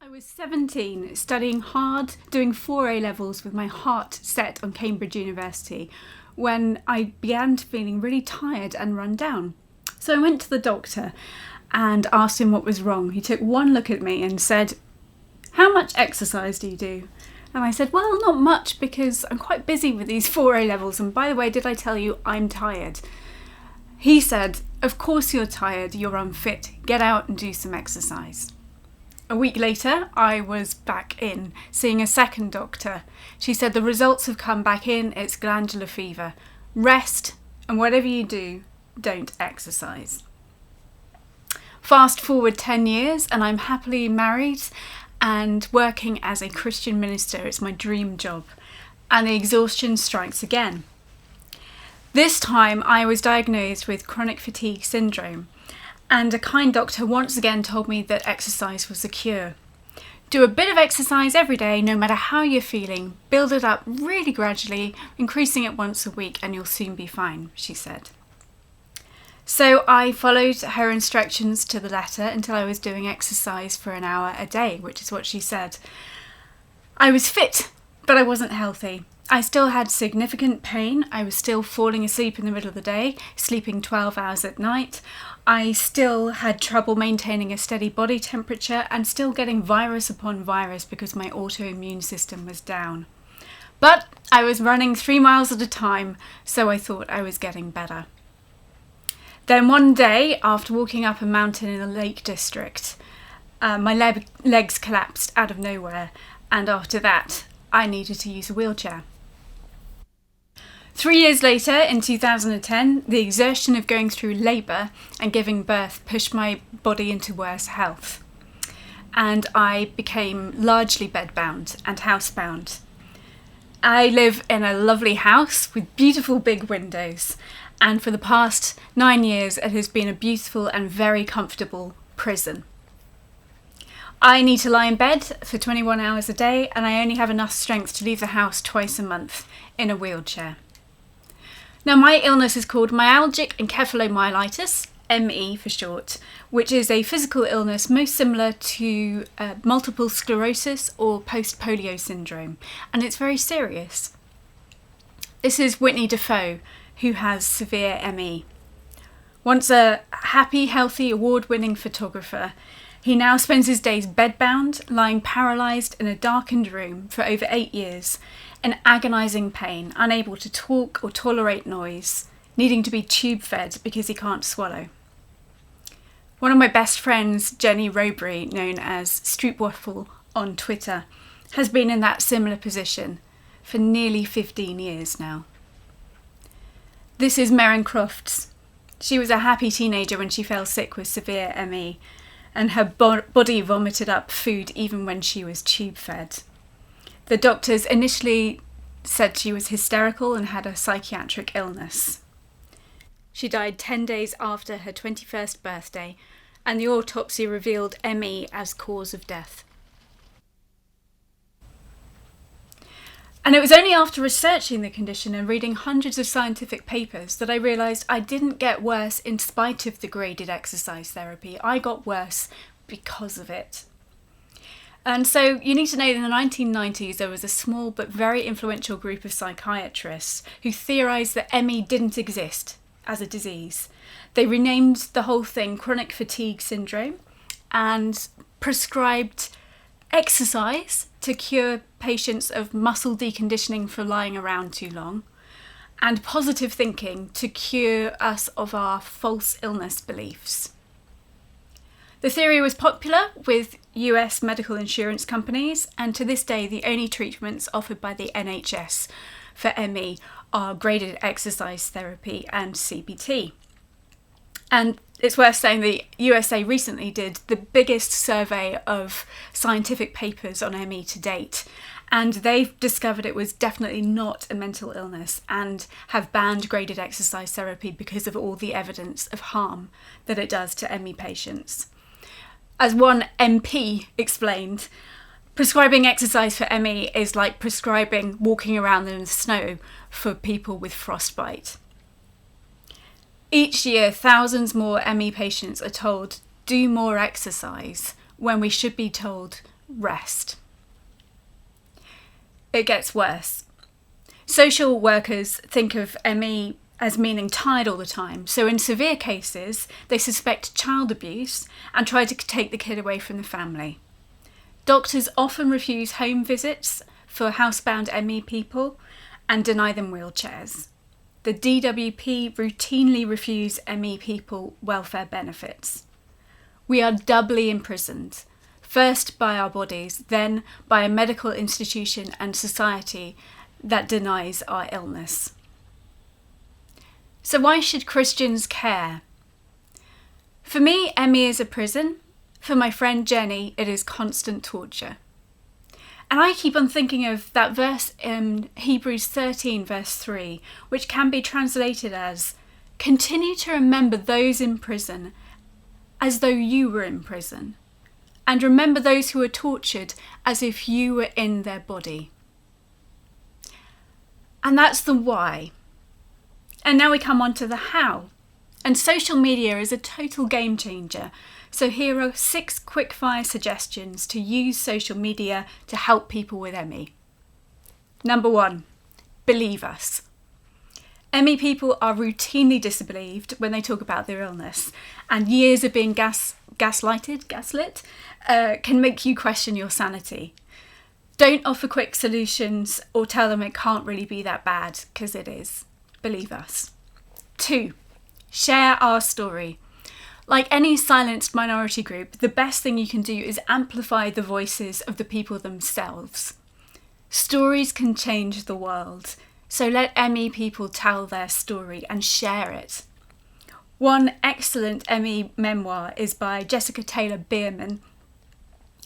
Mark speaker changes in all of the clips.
Speaker 1: I was 17, studying hard, doing 4 A-levels with my heart set on Cambridge University, when I began feeling really tired and run down. So I went to the doctor and asked him what was wrong. He took one look at me and said, "How much exercise do you do?" And I said, "Well, not much, because I'm quite busy with these 4 A-levels, and by the way, did I tell you I'm tired?" He said, "Of course you're tired, you're unfit, get out and do some exercise." A week later, I was back in, seeing a second doctor. She said, "The results have come back in, it's glandular fever. Rest, and whatever you do, don't exercise." Fast forward 10 years, and I'm happily married and working as a Christian minister. It's my dream job. And the exhaustion strikes again. This time, I was diagnosed with chronic fatigue syndrome. And a kind doctor once again told me that exercise was the cure. Do a bit of exercise every day, no matter how you're feeling. Build it up really gradually, increasing it once a week, and you'll soon be fine, she said. So I followed her instructions to the letter until I was doing exercise for an hour a day, which is what she said. I was fit, but I wasn't healthy. I still had significant pain. I was still falling asleep in the middle of the day, sleeping 12 hours at night. I still had trouble maintaining a steady body temperature and still getting virus upon virus because my autoimmune system was down. But I was running 3 miles at a time, so I thought I was getting better. Then one day, after walking up a mountain in the Lake District, my legs collapsed out of nowhere, and after that, I needed to use a wheelchair. 3 years later, in 2010, the exertion of going through labour and giving birth pushed my body into worse health. And I became largely bedbound and housebound. I live in a lovely house with beautiful big windows. And for the past 9 years, it has been a beautiful and very comfortable prison. I need to lie in bed for 21 hours a day, and I only have enough strength to leave the house twice a month in a wheelchair. Now, my illness is called myalgic encephalomyelitis, ME for short, which is a physical illness most similar to multiple sclerosis or post-polio syndrome, and it's very serious. This is Whitney Defoe, who has severe ME. Once a happy, healthy, award-winning photographer, he now spends his days bedbound, lying paralysed in a darkened room for over 8 years, in agonising pain, unable to talk or tolerate noise, needing to be tube-fed because he can't swallow. One of my best friends, Jenny Rowbury, known as Stroopwaffle on Twitter, has been in that similar position for nearly 15 years now. This is Merrin Crofts. She was a happy teenager when she fell sick with severe ME, and her body vomited up food even when she was tube-fed. The doctors initially said she was hysterical and had a psychiatric illness. She died 10 days after her 21st birthday, and the autopsy revealed ME as cause of death. And it was only after researching the condition and reading hundreds of scientific papers that I realised I didn't get worse in spite of the graded exercise therapy. I got worse because of it. And so you need to know that in the 1990s there was a small but very influential group of psychiatrists who theorised that ME didn't exist as a disease. They renamed the whole thing chronic fatigue syndrome and prescribed exercise to cure patients of muscle deconditioning for lying around too long, and positive thinking to cure us of our false illness beliefs. The theory was popular with US medical insurance companies, and to this day the only treatments offered by the NHS for ME are graded exercise therapy and CBT. And it's worth saying the USA recently did the biggest survey of scientific papers on ME to date, and they've discovered it was definitely not a mental illness and have banned graded exercise therapy because of all the evidence of harm that it does to ME patients. As one MP explained, prescribing exercise for ME is like prescribing walking around in the snow for people with frostbite. Each year, thousands more ME patients are told, do more exercise, when we should be told, rest. It gets worse. Social workers think of ME as meaning tired all the time. So in severe cases, they suspect child abuse and try to take the kid away from the family. Doctors often refuse home visits for housebound ME people and deny them wheelchairs. The DWP routinely refuse ME people welfare benefits. We are doubly imprisoned, first by our bodies, then by a medical institution and society that denies our illness. So why should Christians care? For me, ME is a prison. For my friend Jenny, it is constant torture. And I keep on thinking of that verse in Hebrews 13, verse 3, which can be translated as, "Continue to remember those in prison as though you were in prison, and remember those who are tortured as if you were in their body." And that's the why. And now we come on to the how. And social media is a total game changer. So here are 6 quickfire suggestions to use social media to help people with ME. Number 1, believe us. ME people are routinely disbelieved when they talk about their illness, and years of being gaslit can make you question your sanity. Don't offer quick solutions or tell them it can't really be that bad, because it is. Believe us. 2, share our story. Like any silenced minority group, the best thing you can do is amplify the voices of the people themselves. Stories can change the world, so let ME people tell their story and share it. One excellent ME memoir is by Jessica Taylor Bierman,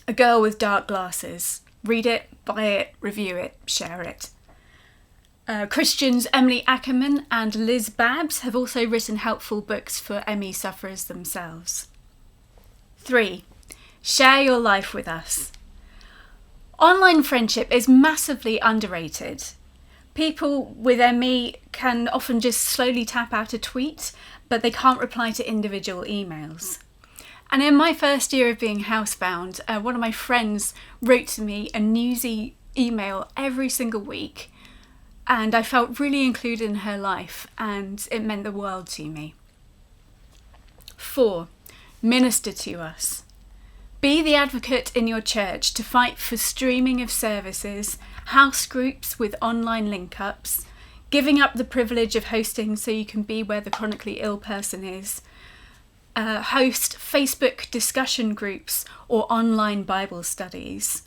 Speaker 1: A Girl with Dark Glasses. Read it, buy it, review it, share it. Christians Emily Ackerman and Liz Babs have also written helpful books for ME sufferers themselves. 3, share your life with us. Online friendship is massively underrated. People with ME can often just slowly tap out a tweet, but they can't reply to individual emails. And in my first year of being housebound, one of my friends wrote to me a newsy email every single week, and I felt really included in her life, and it meant the world to me. 4, minister to us. Be the advocate in your church to fight for streaming of services, house groups with online link-ups, giving up the privilege of hosting so you can be where the chronically ill person is, host Facebook discussion groups or online Bible studies.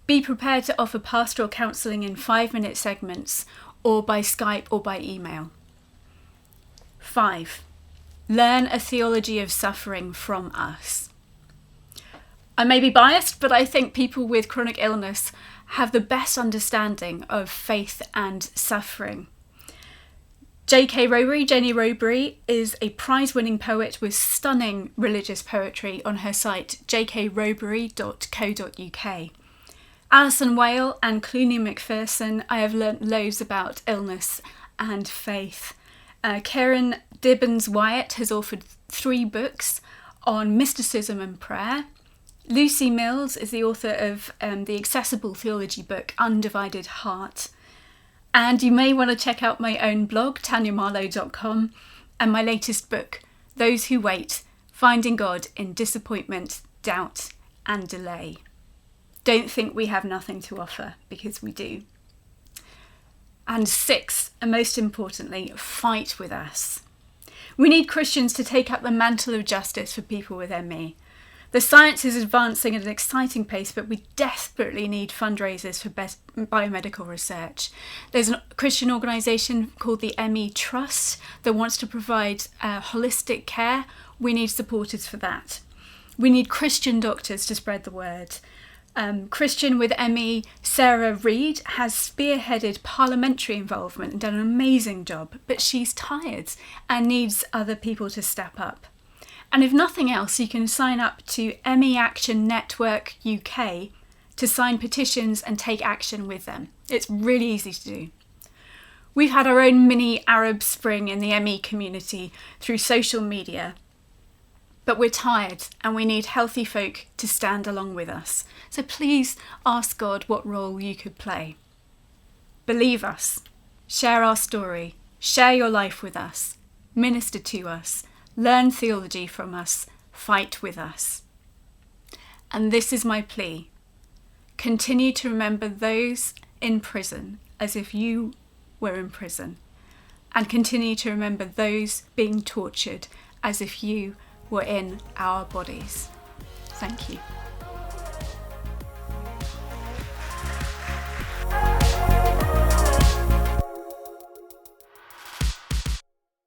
Speaker 1: Be prepared to offer pastoral counselling in 5-minute segments or by Skype or by email. 5, learn a theology of suffering from us. I may be biased, but I think people with chronic illness have the best understanding of faith and suffering. Jenny Robery, is a prize-winning poet with stunning religious poetry on her site jkrobery.co.uk. Alison Whale and Clooney McPherson, I have learnt loads about illness and faith. Karen Dibbons-Wyatt has authored 3 books on mysticism and prayer. Lucy Mills is the author of the accessible theology book Undivided Heart. And you may want to check out my own blog, tanyamarlow.com, and my latest book, Those Who Wait, Finding God in Disappointment, Doubt and Delay. Don't think we have nothing to offer, because we do. And 6, and most importantly, fight with us. We need Christians to take up the mantle of justice for people with ME. The science is advancing at an exciting pace, but we desperately need fundraisers for biomedical research. There's a Christian organisation called the ME Trust that wants to provide holistic care. We need supporters for that. We need Christian doctors to spread the word. Christian with ME, Sarah Reed, has spearheaded parliamentary involvement and done an amazing job, but she's tired and needs other people to step up. And if nothing else, you can sign up to ME Action Network UK to sign petitions and take action with them. It's really easy to do. We've had our own mini Arab Spring in the ME community through social media. But we're tired and we need healthy folk to stand along with us. So please ask God what role you could play. Believe us, share our story, share your life with us, minister to us, learn theology from us, fight with us. And this is my plea. Continue to remember those in prison as if you were in prison, and continue to remember those being tortured as if you were in our bodies.